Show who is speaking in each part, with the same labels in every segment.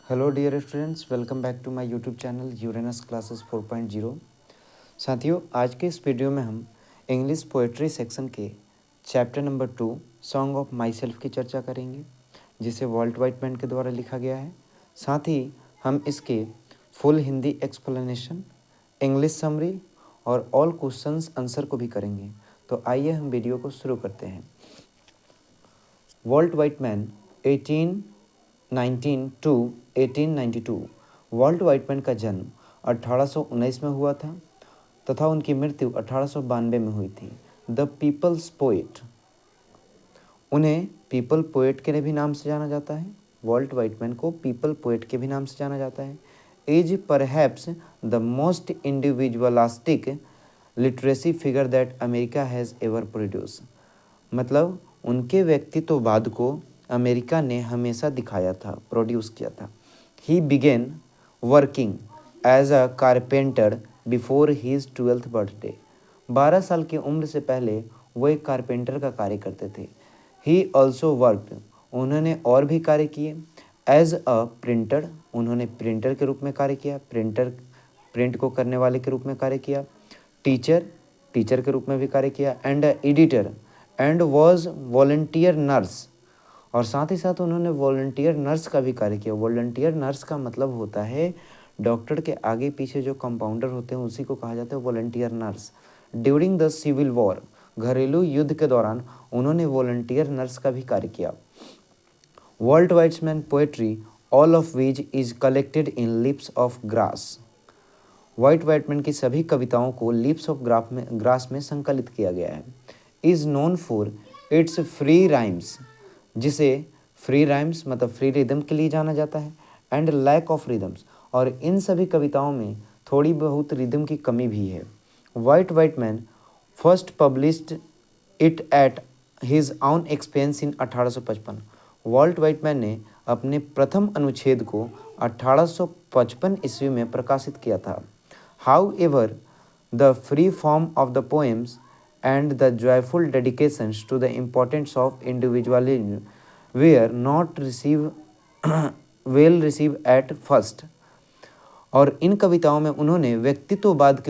Speaker 1: Hello dear students, welcome back to my YouTube channel Uranus classes 4.0। साथियों, आज के इस वीडियो में हम इंग्लिश पोएट्री सेक्शन के chapter number 2 song of myself की चर्चा करेंगे, जिसे वॉल्ट व्हाइटमैन के द्वारा लिखा गया है। साथ ही हम इसके full Hindi explanation, English summary और ऑल क्वेश्चंस आंसर को भी करेंगे। तो आइए हम वीडियो को शुरू करते हैं। Walt Whitman 1819 to 1892। Walt Whitman का जन्म 1819 में हुआ था तथा उनकी मृत्यु 1892 में हुई थी। द पीपल्स पोएट, उन्हें पीपल पोएट के भी नाम से जाना जाता है। वॉल्ट व्हाइटमैन को पीपल पोएट के भी नाम से जाना जाता है। Is perhaps the most individualistic literacy figure that America has ever produce. मतलब उनके व्यक्तित्ववाद को अमेरिका ने हमेशा दिखाया था, प्रोड्यूस किया था। He began working as a carpenter before his 12th birthday. 12 साल की उम्र से पहले वो एक कारपेंटर का कार्य करते थे। ही ऑल्सो वर्कड, उन्होंने और भी कार्य किए। एज अ प्रिंटर, उन्होंने प्रिंटर के रूप में कार्य किया, प्रिंट को करने वाले के रूप में कार्य किया। टीचर, टीचर के रूप में भी कार्य किया। And editor and was volunteer nurse, और साथ ही साथ उन्होंने वॉलंटियर नर्स का भी कार्य किया। वॉलंटियर नर्स का मतलब होता है डॉक्टर के आगे पीछे जो कंपाउंडर होते हैं उसी को कहा जाता है volunteer nurse. During the civil war, घरेलू युद्ध के दौरान उन्होंने वॉलंटियर नर्स का भी कार्य किया। Walt Whitman poetry, all of which is collected in lips of grass. Walt Whitman की सभी कविताओं को लिप्स ऑफ ग्रास में संकलित किया गया है। Is known for its free rhymes, जिसे फ्री राइम्स मतलब फ्री रिदम के लिए जाना जाता है। एंड लैक ऑफ रिदम्स, और इन सभी कविताओं में थोड़ी बहुत रिदम की कमी भी है। Walt Whitman first published it at his own expense in 1855। Walt Whitman ने अपने प्रथम अनुच्छेद को 1855 ईस्वी में प्रकाशित किया था। However, the free form of the poems and the joyful dedications to the importance of individualism were not well received at first। और इन कविताओं में उन्होंने व्यक्तित्ववाद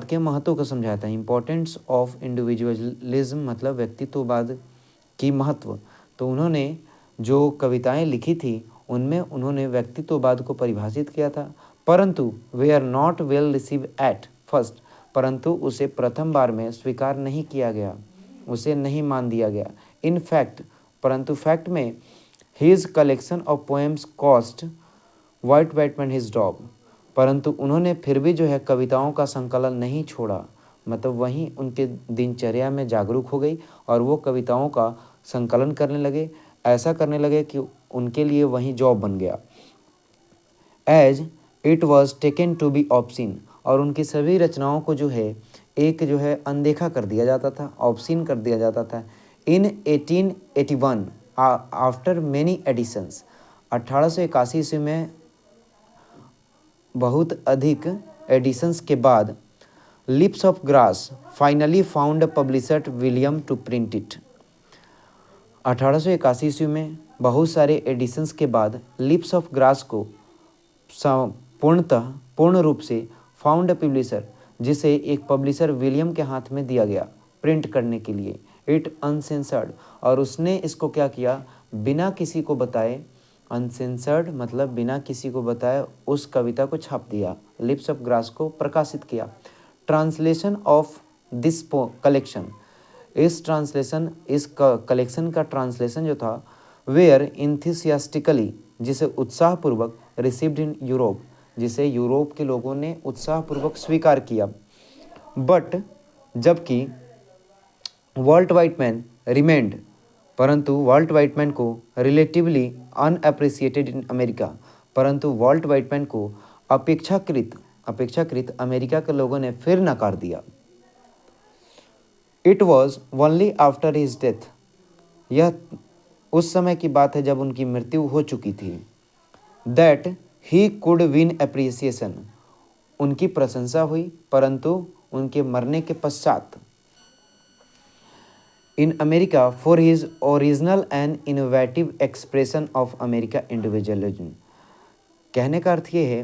Speaker 1: के महत्व को समझाया था। इम्पोर्टेंस ऑफ इंडिविजुअलिज्म मतलब व्यक्तित्ववाद की महत्व। तो उन्होंने जो कविताएं लिखी थी उनमें उन्होंने व्यक्तित्ववाद को परिभाषित किया था, परंतु वे are not well received at first, परंतु उसे प्रथम बार में स्वीकार नहीं किया गया, उसे नहीं मान दिया गया। इन फैक्ट, परंतु फैक्ट में his collection of poems cost Walt Whitman his job, परंतु उन्होंने फिर भी जो है कविताओं का संकलन नहीं छोड़ा। मतलब वहीं उनके दिनचर्या में जागरूक हो गई और वो कविताओं का संकलन करने लगे। ऐसा करने लगे कि उनके लिए वहीं जॉब बन गया। As it was taken to be obscene, और उनकी सभी रचनाओं को जो है एक जो है अनदेखा कर दिया जाता था, ऑब्सीन कर दिया जाता था। इन 1881 आफ्टर मेनी एडिशंस, 1881 ईस्वी में बहुत अधिक एडिशंस के बाद lips of grass finally found publisher William to print it. 1881 ईस्वी में बहुत सारे एडिशंस के बाद लिप्स ऑफ ग्रास को पूर्ण रूप से फाउंड पब्लिशर, जिसे एक पब्लिशर विलियम के हाथ में दिया गया प्रिंट करने के लिए। इट अनसेंसर्ड, और उसने इसको क्या किया, बिना किसी को बताए, अनसेंसर्ड मतलब बिना किसी को बताए उस कविता को छाप दिया, लिप्स ऑफ ग्रास को प्रकाशित किया। ट्रांसलेशन ऑफ दिस कलेक्शन, इस कलेक्शन का ट्रांसलेशन जो था, वेयर इंथुसियास्टिकली, जिसे उत्साहपूर्वक, रिसीव्ड इन यूरोप, जिसे यूरोप के लोगों ने उत्साहपूर्वक स्वीकार किया। बट जबकि वॉल्ट व्हाइटमैन रिमेंड, परंतु वॉल्ट व्हाइटमैन को रिलेटिवली अनअप्रिसिएटेड इन अमेरिका, परंतु वॉल्ट व्हाइटमैन को अपेक्षाकृत अमेरिका के लोगों ने फिर नकार दिया। It was only after his death, यह उस समय की बात है जब उनकी मृत्यु हो चुकी थी। That he could win appreciation, उनकी प्रशंसा हुई, परंतु उनके मरने के पश्चात। In America for his original and innovative expression of America individualism. कहने का अर्थ ये है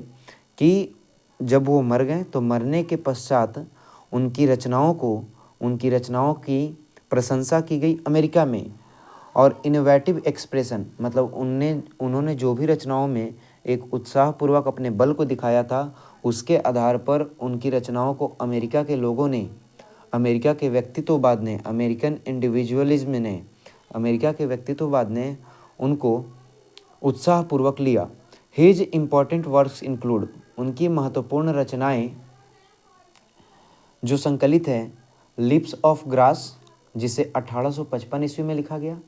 Speaker 1: कि जब वो मर गए तो मरने के पश्चात उनकी रचनाओं की प्रशंसा की गई अमेरिका में। और इनोवेटिव एक्सप्रेशन मतलब उन्होंने जो भी रचनाओं में एक उत्साहपूर्वक अपने बल को दिखाया था, उसके आधार पर उनकी रचनाओं को अमेरिका के लोगों ने, अमेरिका के व्यक्तित्ववाद ने, अमेरिका के व्यक्तित्ववाद ने उनको उत्साहपूर्वक लिया। हिज इम्पॉर्टेंट वर्क्स इंक्लूड, उनकी महत्वपूर्ण रचनाएं जो संकलित है, लिप्स ऑफ ग्रास जिसे 1855 ईस्वी में लिखा गया,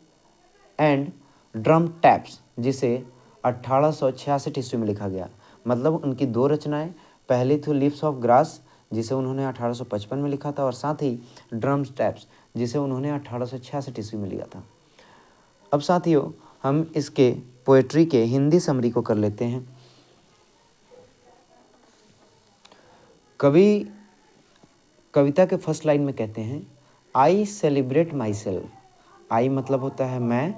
Speaker 1: एंड ड्रम टैप्स जिसे 1866 ईस्वी में लिखा गया। मतलब उनकी दो रचनाएं, पहली थी लिप्स ऑफ ग्रास जिसे उन्होंने 1855 में लिखा था, और साथ ही ड्रम टैप्स जिसे उन्होंने 1866 ईस्वी में लिया था। अब साथियों हम इसके पोएट्री के हिंदी समरी को कर लेते हैं। कवि कविता के फर्स्ट लाइन में कहते हैं, आई सेलिब्रेट माई सेल्फ। आई मतलब होता है मैं,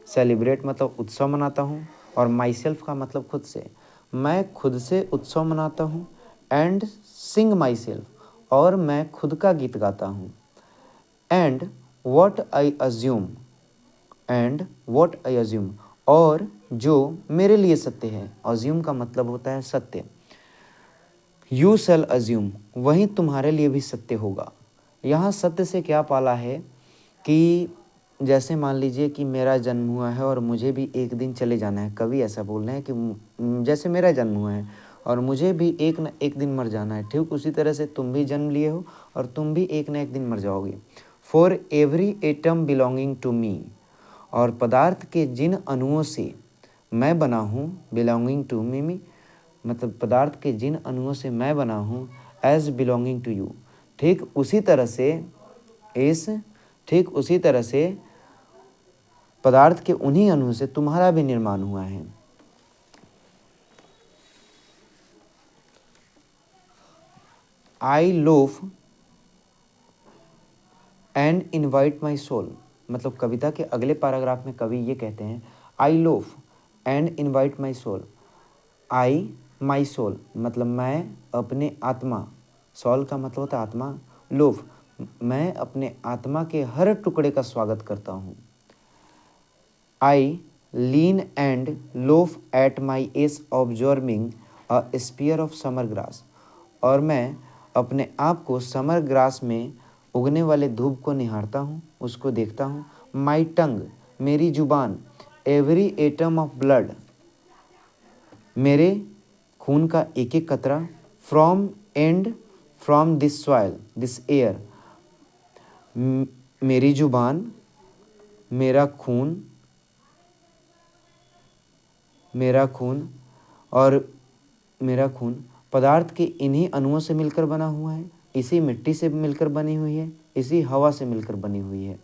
Speaker 1: सेलिब्रेट मतलब उत्सव मनाता हूँ, और माई सेल्फ का मतलब खुद से। मैं खुद से उत्सव मनाता हूँ, एंड सिंग माई सेल्फ, और मैं खुद का गीत गाता हूँ। एंड वॉट आई अज्यूम, और जो मेरे लिए सत्य है। अज्यूम का मतलब होता है सत्य। यू शैल अज्यूम, वहीं तुम्हारे लिए भी सत्य होगा। यहाँ सत्य से क्या पाला है कि जैसे मान लीजिए कि मेरा जन्म हुआ है और मुझे भी एक दिन चले जाना है। कवि ऐसा बोल रहे हैं कि जैसे मेरा जन्म हुआ है और मुझे भी एक न एक दिन मर जाना है, ठीक उसी तरह से तुम भी जन्म लिए हो और तुम भी एक न एक दिन मर जाओगे। For every atom belonging to me, और पदार्थ के जिन अणुओं से मैं बना हूँ, बिलोंगिंग टू मी मतलब पदार्थ के जिन अणुओं से मैं बना हूँ, एज बिलोंगिंग टू यू, ठीक उसी तरह से पदार्थ के उन्हीं अणुओं से तुम्हारा भी निर्माण हुआ है। I loaf and invite my soul, मतलब कविता के अगले पैराग्राफ में कवि ये कहते हैं, I loaf and invite my soul. I my soul मतलब मैं अपने आत्मा, सोल का मतलब होता है आत्मा, लोफ मैं अपने आत्मा के हर टुकड़े का स्वागत करता हूँ। I lean and loaf at my ease observing a spear of summer grass, और मैं अपने आप को समर ग्रास में उगने वाले धूप को निहारता हूँ, उसको देखता हूँ। माई टंग मेरी जुबान, एवरी एटम ऑफ ब्लड मेरे खून का एक एक कतरा, from this soil this air, मेरी जुबान, मेरा खून और मेरा खून पदार्थ के इन्हीं अणुओं से मिलकर बना हुआ है, इसी मिट्टी से मिलकर बनी हुई है, इसी हवा से मिलकर बनी हुई है।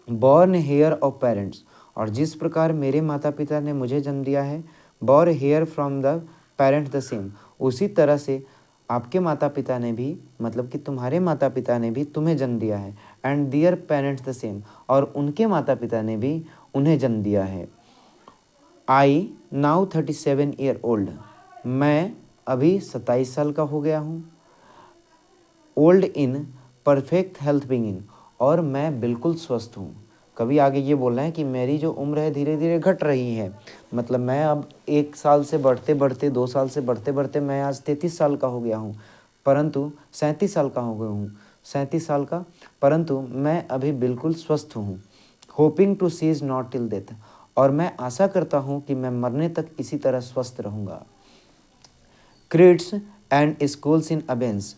Speaker 1: बॉर्न हेयर ऑफ पेरेंट्स, और जिस प्रकार मेरे माता पिता ने मुझे जन्म दिया है, born hair from the parent the same, उसी तरह से आपके माता पिता ने भी, मतलब कि तुम्हारे माता पिता ने भी तुम्हें जन्म दिया है। And their parents the same, और उनके माता पिता ने भी उन्हें जन्म दिया है। आई नाउ 37 ईयर ओल्ड, मैं अभी 27 साल का हो गया हूँ। Old in perfect health being, और मैं बिल्कुल स्वस्थ हूँ। कभी आगे ये बोल रहे हैं कि मेरी जो उम्र है धीरे धीरे घट रही है, मतलब मैं अब 1 साल से बढ़ते बढ़ते 2 साल से बढ़ते बढ़ते मैं आज 33 साल का हो गया हूँ, परंतु 37 साल का हो गया हूँ, 37 साल का, परंतु मैं अभी बिल्कुल स्वस्थ हूँ। Hoping to cease not till death, और मैं आशा करता हूँ कि मैं मरने तक इसी तरह स्वस्थ रहूँगा। Creeds and schools in abeyance,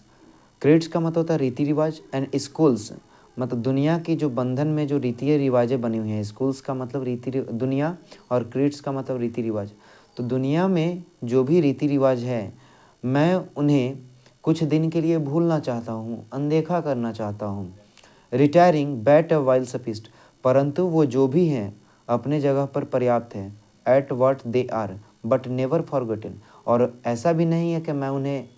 Speaker 1: creeds का मतलब होता है रीति रिवाज, एंड स्कूल्स मतलब दुनिया की जो बंधन में जो रीति रिवाजें बनी हुई हैं। स्कूल्स का मतलब दुनिया, और क्रीड्स का मतलब रीति रिवाज। तो दुनिया में जो भी रीति रिवाज है, मैं उन्हें कुछ दिन के लिए भूलना चाहता हूँ, अनदेखा करना चाहता हूँ। रिटायरिंग बैट वाइल सफिस्ट, परंतु वो जो भी हैं अपने जगह पर पर्याप्त है। At what they are but never forgotten, और ऐसा भी नहीं है कि मैं उन्हें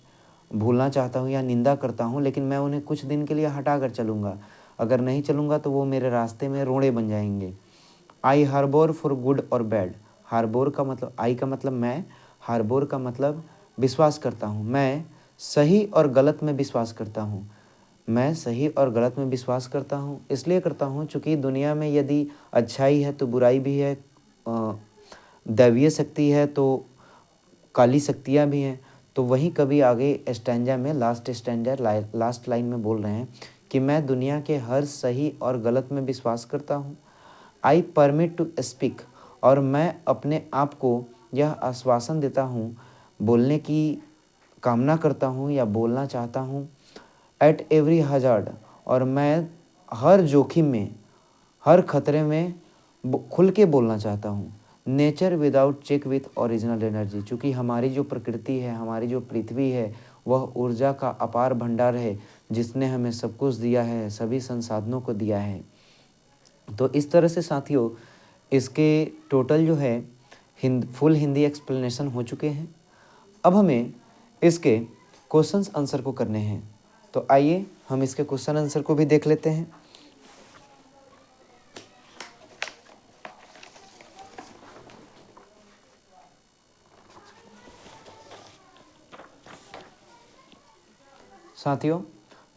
Speaker 1: भूलना चाहता हूँ या निंदा करता हूँ, लेकिन मैं उन्हें कुछ दिन के लिए हटा कर चलूँगा। अगर नहीं चलूँगा तो वो मेरे रास्ते में रोड़े बन जाएंगे। आई हार्बोर फॉर गुड और बैड। हार्बोर का मतलब, आई का मतलब मैं, हार्बोर का मतलब विश्वास करता हूँ। मैं सही और गलत में विश्वास करता हूँ। मैं सही और गलत में विश्वास करता हूँ, इसलिए करता हूँ चूँकि दुनिया में यदि अच्छाई है तो बुराई भी है, दैवीय शक्ति है तो काली शक्तियाँ भी हैं। तो वहीं कभी आगे स्टैंजा में, लास्ट लाइन में बोल रहे हैं कि मैं दुनिया के हर सही और गलत में विश्वास करता हूँ। आई परमिट टू स्पीक, और मैं अपने आप को यह आश्वासन देता हूँ, बोलने की कामना करता हूँ या बोलना चाहता हूँ। एट एवरी हजार्ड, और मैं हर जोखिम में, हर खतरे में खुल के बोलना चाहता हूँ। Nature without check with original energy, चूँकि हमारी जो प्रकृति है, हमारी जो पृथ्वी है, वह ऊर्जा का अपार भंडार है, जिसने हमें सब कुछ दिया है, सभी संसाधनों को दिया है। तो इस तरह से साथियों इसके टोटल जो है फुल हिंदी एक्सप्लेनेशन हो चुके हैं। अब हमें इसके क्वेश्चंस आंसर को करने हैं, तो आइए हम इसके क्वेश्चन आंसर को भी देख लेते हैं। साथियों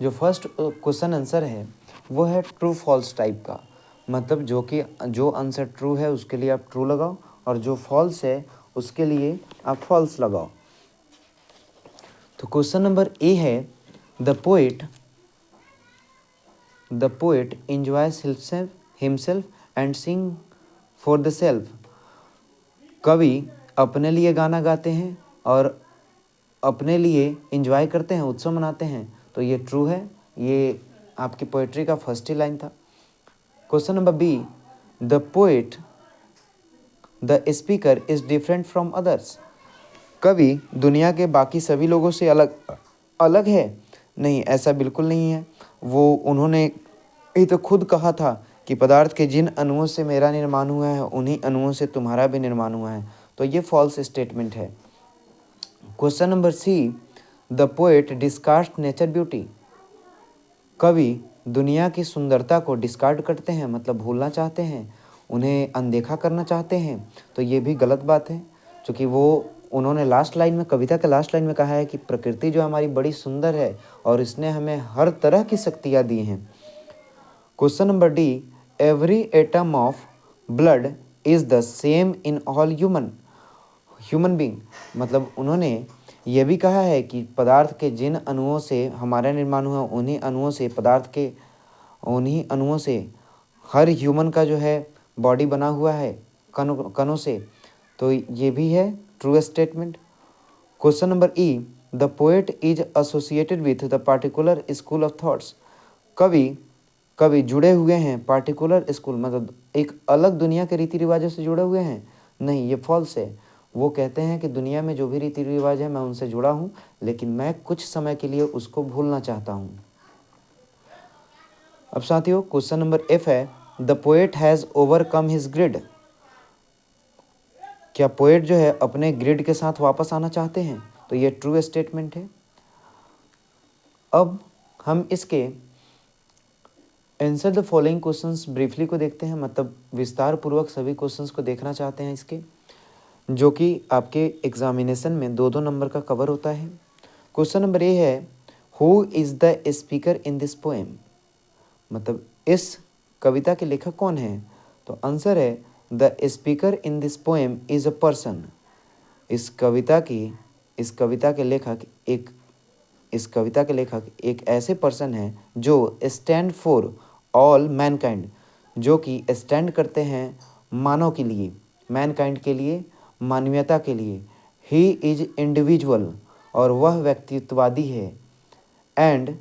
Speaker 1: जो फर्स्ट क्वेश्चन आंसर है वो है ट्रू फॉल्स टाइप का, मतलब जो आंसर ट्रू है उसके लिए आप ट्रू लगाओ और जो फॉल्स है उसके लिए आप फॉल्स लगाओ। तो क्वेश्चन नंबर ए है, the poet enjoys himself and sing for the self। कवि अपने लिए गाना गाते हैं और अपने लिए इंजॉय करते हैं, उत्सव मनाते हैं। तो ये ट्रू है, ये आपकी पोएट्री का फर्स्ट ही लाइन था। Question number B, the speaker is different from others. कवि दुनिया के बाकी सभी लोगों से अलग है। नहीं, ऐसा बिल्कुल नहीं है। उन्होंने ये तो खुद कहा था कि पदार्थ के जिन अणुओं से मेरा निर्माण हुआ है उन्हीं अणुओं से तुम्हारा भी निर्माण हुआ है। तो ये फॉल्स स्टेटमेंट है। Question number C, the poet discard nature beauty. कवि दुनिया की सुंदरता को डिस्कार्ड करते हैं, मतलब भूलना चाहते हैं, उन्हें अनदेखा करना चाहते हैं। तो ये भी गलत बात है, क्योंकि उन्होंने लास्ट लाइन में, कविता के लास्ट लाइन में कहा है कि प्रकृति जो हमारी बड़ी सुंदर है और इसने हमें हर तरह की शक्तियाँ दी हैं। Question number D, every atom of blood is the same in all human being. मतलब उन्होंने यह भी कहा है कि पदार्थ के जिन अणुओं से हमारा निर्माण हुआ उन्हीं अणुओं से हर ह्यूमन का जो है बॉडी बना हुआ है कणों से। तो ये भी है true statement. Question number E, the poet is associated with the particular school of thoughts. कवि जुड़े हुए हैं पार्टिकुलर स्कूल, मतलब एक अलग दुनिया के रीति रिवाजों से जुड़े हुए हैं। नहीं, ये फॉल्स है। वो कहते हैं कि दुनिया में जो भी रीति रिवाज है मैं उनसे जुड़ा हूँ, लेकिन मैं कुछ समय के लिए उसको भूलना चाहता हूँ। अब साथियों क्वेश्चन नंबर एफ है, the poet has overcome his grid. क्या पोएट जो है अपने ग्रिड के साथ वापस आना चाहते हैं? तो ये ट्रू स्टेटमेंट है। अब हम इसके answer the following questions briefly को देखते हैं, मतलब विस्तार पूर्वक सभी क्वेश्चंस को देखना चाहते हैं इसके, जो कि आपके एग्जामिनेशन में 2-2 नंबर का कवर होता है। क्वेश्चन नंबर ए है, who is the speaker in this poem. मतलब इस कविता के लेखक कौन है? तो आंसर है, the speaker in this poem is a person. इस कविता के लेखक एक ऐसे पर्सन हैं जो स्टैंड फॉर ऑल मैनकाइंड, जो कि स्टैंड करते हैं मानव के लिए, मैनकाइंड के लिए, मानवीयता के लिए। ही इज इंडिविजुअल, और वह व्यक्तित्ववादी है। And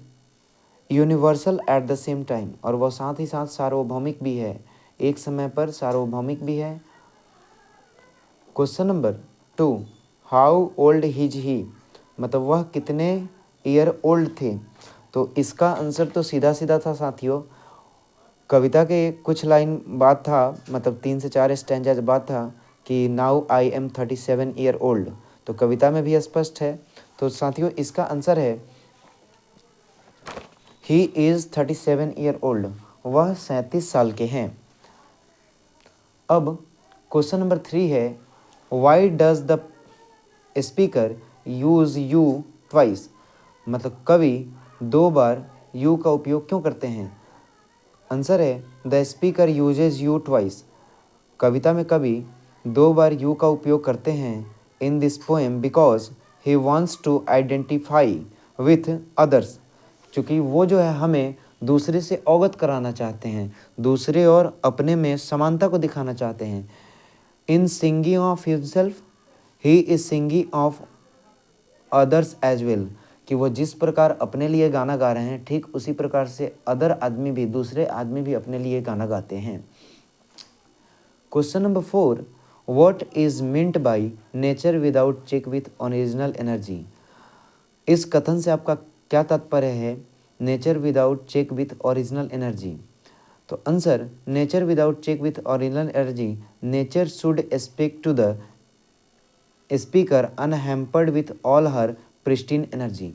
Speaker 1: universal at the same time, और वह साथ ही साथ सार्वभौमिक भी है, एक समय पर सार्वभौमिक भी है। Question number 2, how old his he. मतलब वह कितने ईयर ओल्ड थे? तो इसका आंसर तो सीधा सीधा था साथियों। कविता के कुछ लाइन बाद था, मतलब 3 से 4 स्टैंजाज बाद था कि now I am 37 year old. तो कविता में भी स्पष्ट है। तो साथियों इसका आंसर है, ही इज़ 37 ईयर ओल्ड, वह 37 साल के हैं। अब क्वेश्चन नंबर 3 है, why does the speaker use you twice, मतलब कवि 2 बार यू का उपयोग क्यों करते हैं? आंसर है the speaker uses you twice, कविता में कवि 2 बार यू का उपयोग करते हैं in this poem because he wants to identify with others, क्योंकि वो जो है हमें दूसरे से अवगत कराना चाहते हैं, दूसरे और अपने में समानता को दिखाना चाहते हैं। In singing of himself he is singing of others as well, कि वो जिस प्रकार अपने लिए गाना गा रहे हैं ठीक उसी प्रकार से अदर आदमी भी, दूसरे आदमी भी अपने लिए गाना गाते हैं। Question number 4, what is meant by nature without check with original energy, इस कथन से आपका क्या तात्पर्य है? Nature without check with original energy. तो answer, nature without check with original energy, nature should speak to the speaker unhampered with all her pristine energy.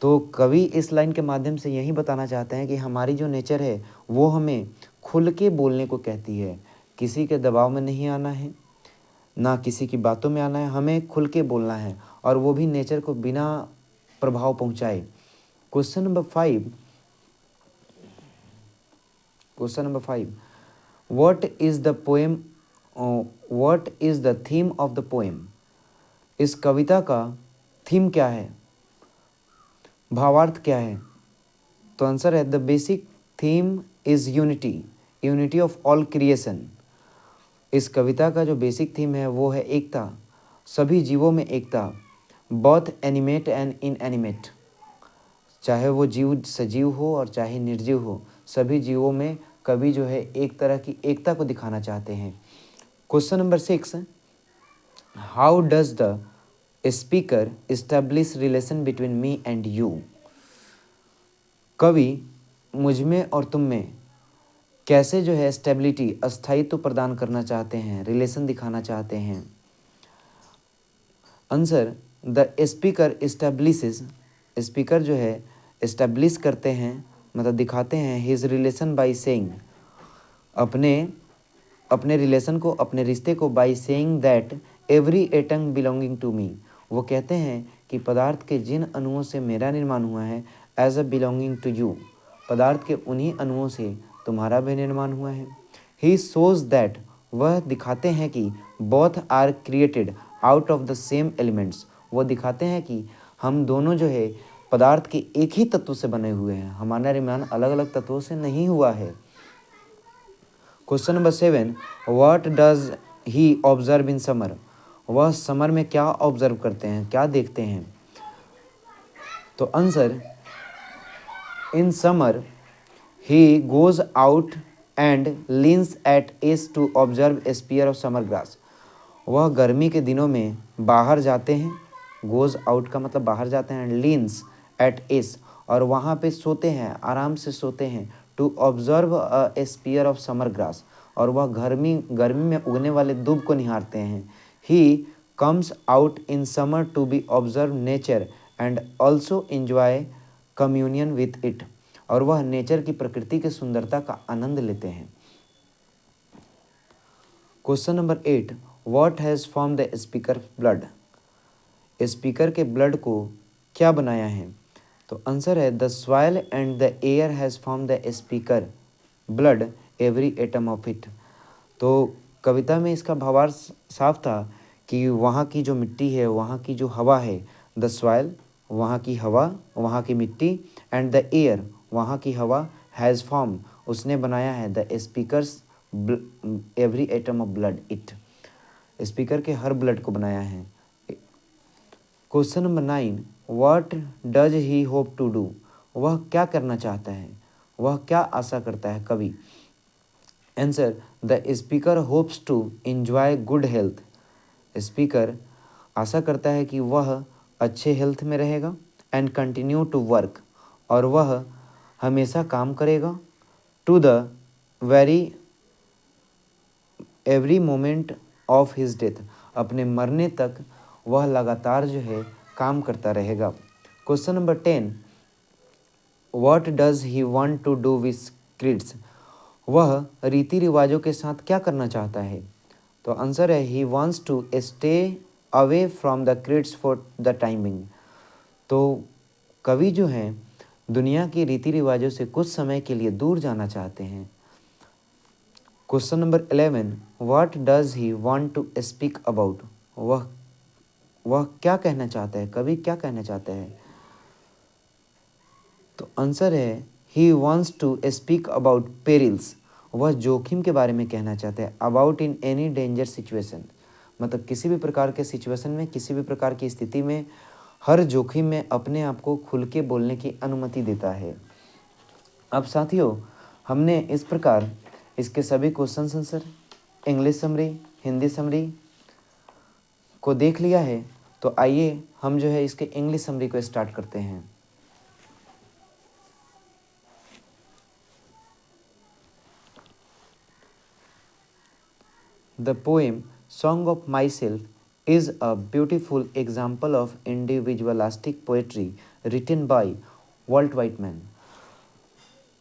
Speaker 1: तो कवि इस लाइन के माध्यम से यही बताना चाहते हैं कि हमारी जो नेचर है वो हमें खुल के बोलने को कहती है, किसी के दबाव में नहीं आना है, ना किसी की बातों में आना है, हमें खुल के बोलना है और वो भी नेचर को बिना प्रभाव पहुंचाए। Question number 5, what is the poem, what is the theme of the poem, इस कविता का थीम क्या है, भावार्थ क्या है? तो आंसर है the basic theme is unity, unity of all creation. इस कविता का जो बेसिक थीम है वो है एकता, सभी जीवों में एकता, बोथ एनिमेट एंड इनएनिमेट, चाहे वो जीव सजीव हो और चाहे निर्जीव हो, सभी जीवों में कवि जो है एक तरह की एकता को दिखाना चाहते हैं। Question number 6, how does the speaker establish relation between me and you, कवि मुझ में और तुम में कैसे जो है स्टेबिलिटी, अस्थायित्व प्रदान करना चाहते हैं, रिलेशन दिखाना चाहते हैं? Answer, the speaker establishes, speaker जो है एस्टैब्लिश करते हैं, मतलब दिखाते हैं हिज रिलेशन बाय सेइंग, अपने अपने रिलेशन को, अपने रिश्ते को, by saying that every atom belonging to me, वो कहते हैं कि पदार्थ के जिन अणुओं से मेरा निर्माण हुआ है, as a belonging to you, पदार्थ के उन्हीं अणुओं से तुम्हारा भी निर्माण हुआ है। ही शोज दैट, वह दिखाते हैं कि both are created out of the same elements, वो दिखाते हैं कि हम दोनों जो है पदार्थ के एक ही तत्व से बने हुए हैं, हमारा निर्माण अलग अलग तत्वों से नहीं हुआ है। Question number 7, what does he observe in summer, वह समर में क्या ऑब्जर्व करते हैं, क्या देखते हैं? तो answer, in summer he goes out and leans at ease to observe a spear of summer grass, वह गर्मी के दिनों में बाहर जाते हैं, गोज आउट का मतलब बाहर जाते हैं, लीन्स एट एस, और वहाँ पे सोते हैं, आराम से सोते हैं, to observe a spear of summer grass, और वह गर्मी में उगने वाले दूब को निहारते हैं। He comes out in summer to be observe nature and also enjoy communion with it, और वह नेचर की, प्रकृति की सुंदरता का आनंद लेते हैं। Question number 8, what has form the speaker blood, speaker के ब्लड को क्या बनाया है? तो आंसर है the soil and the air has form the speaker blood every atom of it. तो कविता में इसका भावार्थ साफ था कि वहाँ की जो मिट्टी है, वहाँ की जो हवा है, द सॉइल, वहाँ की हवा, वहाँ की मिट्टी, एंड द एयर, वहाँ की हवा, हैज़ फॉर्म, उसने बनाया है, the speakers every atom of blood it, speaker के हर ब्लड को बनाया है। Question number 9, what does he hope to do, वह क्या करना चाहता है, वह क्या आशा करता है कवि? Answer, the speaker hopes to enjoy good health, speaker आशा करता है कि वह अच्छे हेल्थ में रहेगा, एंड कंटिन्यू टू वर्क, और वह हमेशा काम करेगा, to the very every moment of his death, अपने मरने तक वह लगातार जो है काम करता रहेगा। Question number 10, What does he want to do with kids? वह रीति रिवाजों के साथ क्या करना चाहता है? तो आंसर है he wants to stay away from the kids for the timing. तो कवि जो हैं दुनिया की रीति रिवाजों से कुछ समय के लिए दूर जाना चाहते हैं। Question number 11, what does he want to speak about? वह क्या कहना चाहता है? कवि क्या कहना चाहता है? तो आंसर है he wants to speak about perils. वह जोखिम के बारे में कहना चाहता है। About in any danger situation, मतलब किसी भी प्रकार के सिचुएशन में, किसी भी प्रकार की स्थिति में, हर जोखिम में अपने आप को खुल के बोलने की अनुमति देता है। अब साथियों, हमने इस प्रकार इसके सभी question answer, English summary, Hindi summary को देख लिया है। तो आइए हम जो है इसके इंग्लिश समरी को स्टार्ट करते हैं। The poem Song of Myself is a beautiful example of individualistic poetry written by Walt Whitman.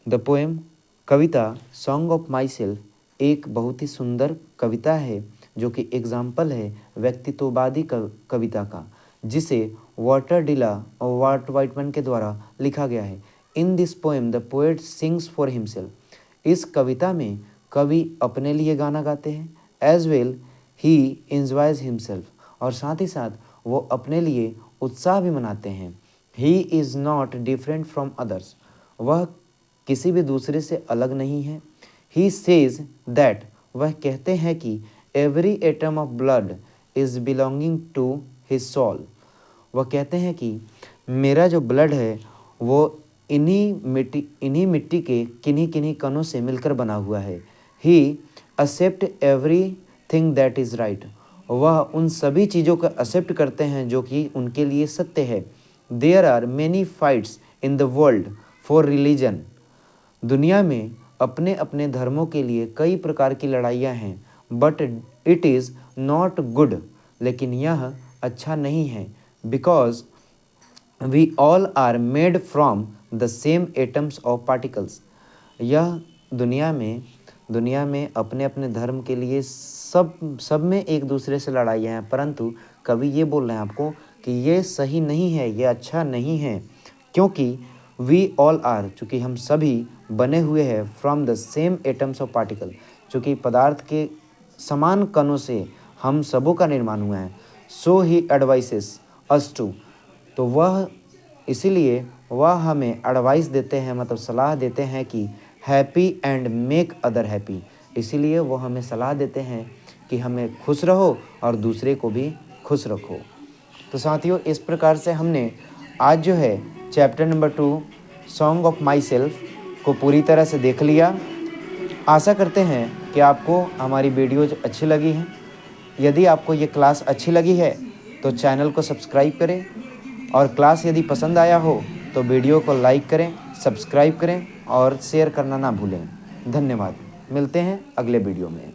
Speaker 1: The poem Kavita Song of Myself एक बहुत ही सुंदर कविता है जो कि एग्जाम्पल है व्यक्तित्ववादी कविता का, जिसे वाल्टर डिला और वाल्ट वाइटमैन के द्वारा लिखा गया है। In this poem the poet sings for himself. इस कविता में कवि अपने लिए गाना गाते हैं। As well he enjoys himself, और साथ ही साथ वो अपने लिए उत्साह भी मनाते हैं। He is not different from others, वह किसी भी दूसरे से अलग नहीं है। ही सेज दैट, वह कहते हैं कि every atom of blood is belonging to his soul. वह कहते हैं कि मेरा जो ब्लड है वो इन्हीं मिट्टी के किन्हीं किन्हीं कणों से मिलकर बना हुआ है। He accept every thing that is right, वह उन सभी चीज़ों को एक्सेप्ट करते हैं जो कि उनके लिए सत्य है। There are many fights in the world for religion, दुनिया में अपने अपने धर्मों के लिए कई प्रकार की लड़ाइयाँ हैं। But it is not good, लेकिन यह अच्छा नहीं है। Because we all are made from the same atoms of particles, यह दुनिया में अपने अपने धर्म के लिए सब में एक दूसरे से लड़ाइयाँ हैं, परंतु कवि ये बोल रहे हैं आपको कि ये सही नहीं है, ये अच्छा नहीं है, क्योंकि वी ऑल आर, चूँकि हम सभी बने हुए हैं from the same atoms of particle, चूँकि पदार्थ के समान कणों से हम सबों का निर्माण हुआ है। सो ही एडवाइसेस अस टू, तो वह इसीलिए वह हमें एडवाइस देते हैं, मतलब सलाह देते हैं कि happy and make other happy, इसीलिए वो हमें सलाह देते हैं कि हमें खुश रहो और दूसरे को भी खुश रखो। तो साथियों, इस प्रकार से हमने आज जो है chapter number 2 song of my self को पूरी तरह से देख लिया। आशा करते हैं कि आपको हमारी वीडियोज अच्छी लगी हैं। यदि आपको ये क्लास अच्छी लगी है तो चैनल को सब्सक्राइब करें, और क्लास यदि पसंद आया हो तो वीडियो को लाइक करें, सब्सक्राइब करें और शेयर करना ना भूलें। धन्यवाद। मिलते हैं अगले वीडियो में।